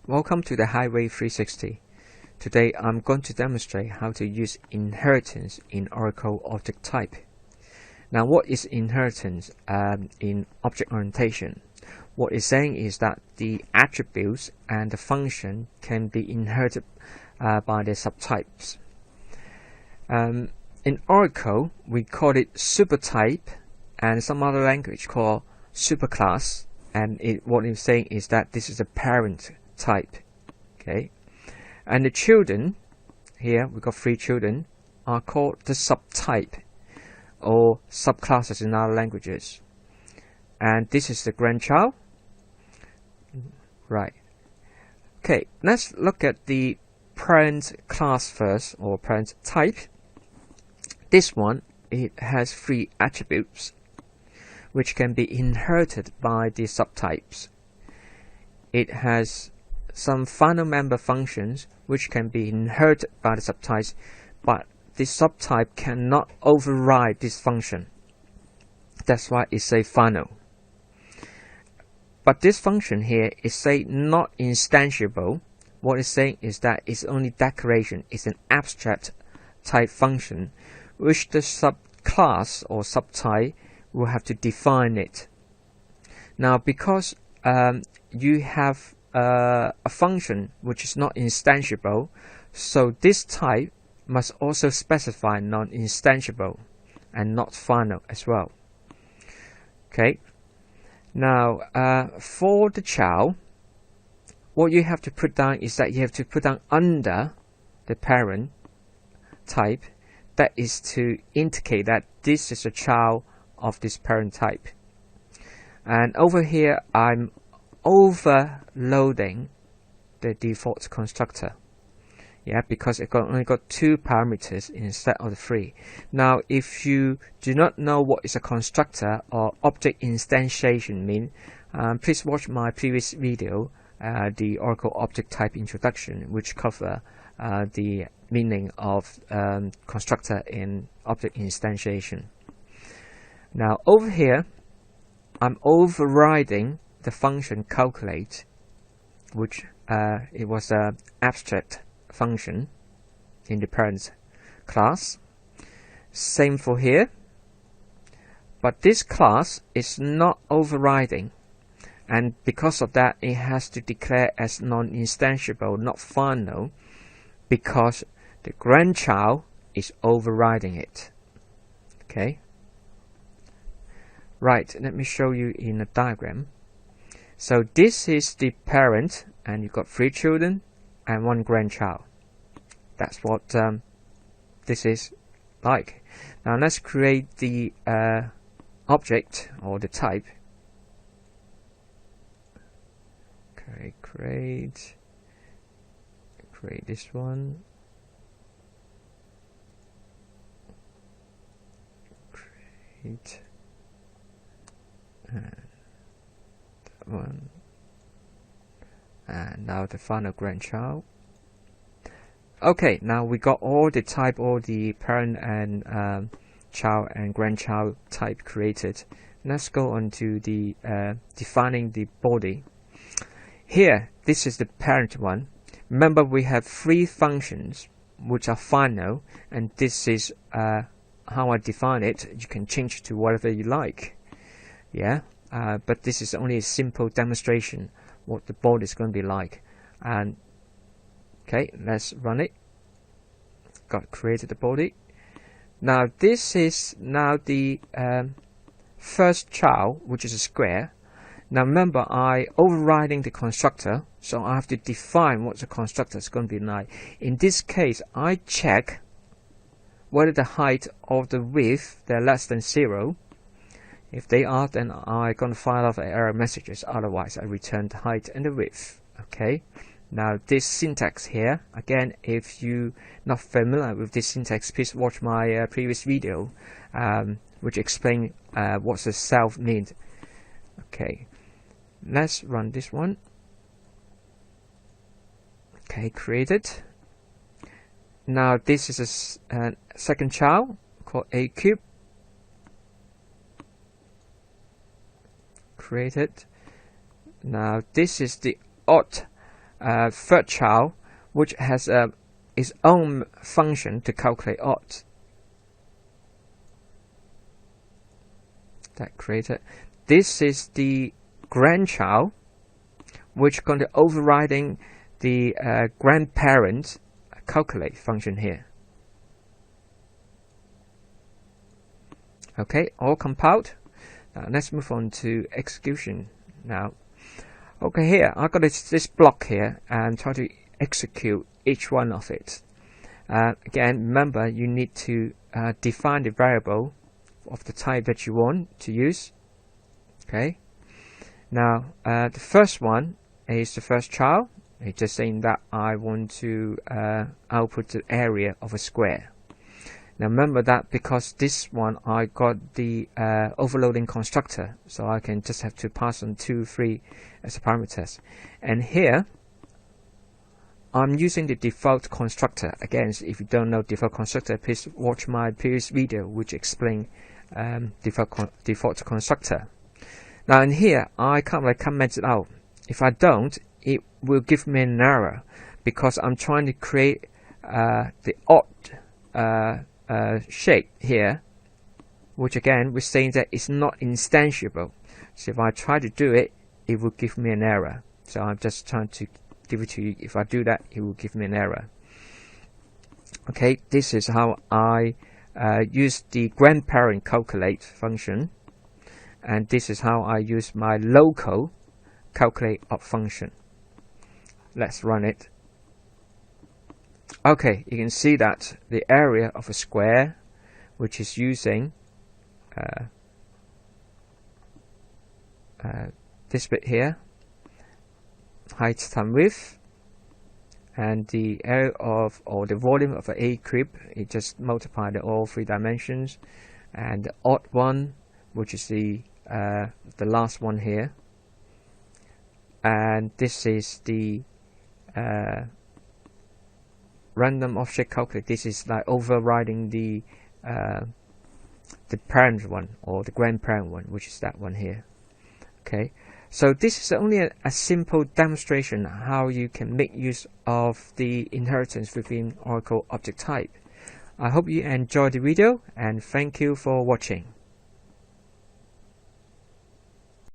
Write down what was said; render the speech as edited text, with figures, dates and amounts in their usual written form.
Welcome to the Highway 360. Today I'm going to demonstrate how to use inheritance in Oracle object type. Now what is inheritance in object orientation? What it's saying is that the attributes and the function can be inherited by the subtypes. In Oracle we call it subtype, and some other language called superclass, and what it's saying is that this is a parent type. Okay, and the children here, we got 3 children, are called the subtype or subclasses in other languages, and this is the grandchild. Right. Okay, let's look at the parent class first, or parent type. This one, it has 3 attributes which can be inherited by the subtypes. It has some final member functions which can be inherited by the subtypes, but the subtype cannot override this function. That's why it says final. But this function here is say not instantiable. What it's saying is that it's only declaration. It's an abstract type function which the subclass or subtype will have to define it. Now because you have a function which is not instantiable, so this type must also specify non-instantiable and not final as well. Okay, now for the child, what you have to put down is that you have to put down under the parent type. That is to indicate that this is a child of this parent type. And over here I'm overloading the default constructor, because it only got 2 parameters instead of the 3. Now if you do not know what is a constructor or object instantiation mean, please watch my previous video, the Oracle object type introduction, which cover the meaning of constructor in object instantiation. Now over here I'm overriding the function calculate, which it was an abstract function in the parent class. Same for here, but this class is not overriding, and because of that it has to declare as non-instantiable, not final, because the grandchild is overriding it. Okay, right, let me show you in a diagram. So this is the parent, and you've got 3 children and 1 grandchild. That's what this is like. Now let's create the object or the type. Okay, create this one. Create and that one. And now the final grandchild. Okay, now we got all the type, all the parent and child and grandchild type created. Let's go on to the defining the body. Here, this is the parent one. Remember, we have 3 functions which are final, and this is how I define it. You can change to whatever you like. But this is only a simple demonstration what the body is going to be like. And okay, let's run it. Got created the body. Now this is now the first child, which is a square. Now remember, I overriding the constructor, so I have to define what the constructor is going to be like. In this case, I check whether the height or the width they're less than 0. If they are, then I'm going to file off error messages. Otherwise, I return the height and the width. Okay. Now this syntax here, again, if you're not familiar with this syntax, please watch my previous video, which explain what the self means. Okay. Let's run this one. Okay, created. Now this is a second child called a cube. Created. Now this is the odd third child, which has its own function to calculate odd. That created. This is the grandchild, which is going to overriding the grandparent calculate function here. Okay, all compiled. Now let's move on to execution now. Okay, here I got this block here and try to execute each one of it. Again, remember you need to define the variable of the type that you want to use. Okay. Now the first one is the first child. It's just saying that I want to output the area of a square. Now remember that because this one I got the overloading constructor, so I can just have to pass on 2, 3 as a parameters. And here I'm using the default constructor. Again, if you don't know default constructor, please watch my previous video which explain default constructor. Now in here I can't comment it out. If I don't, it will give me an error because I'm trying to create the odd shape here, which again we're saying that it's not instantiable. So if I try to do it, it will give me an error. So I'm just trying to give it to you. If I do that, it will give me an error. Okay, this is how I use the grandparent calculate function, and this is how I use my local calculate odd function. Let's run it. Okay, you can see that the area of a square, which is using this bit here, height times width, and the area of, or the volume of an A cube, it just multiplied all 3 dimensions, and the odd one, which is the last one here, and this is the random object calculate. This is like overriding the parent one or the grandparent one, which is that one here. Okay, so this is only a simple demonstration how you can make use of the inheritance within Oracle object type. I hope you enjoyed the video and thank you for watching.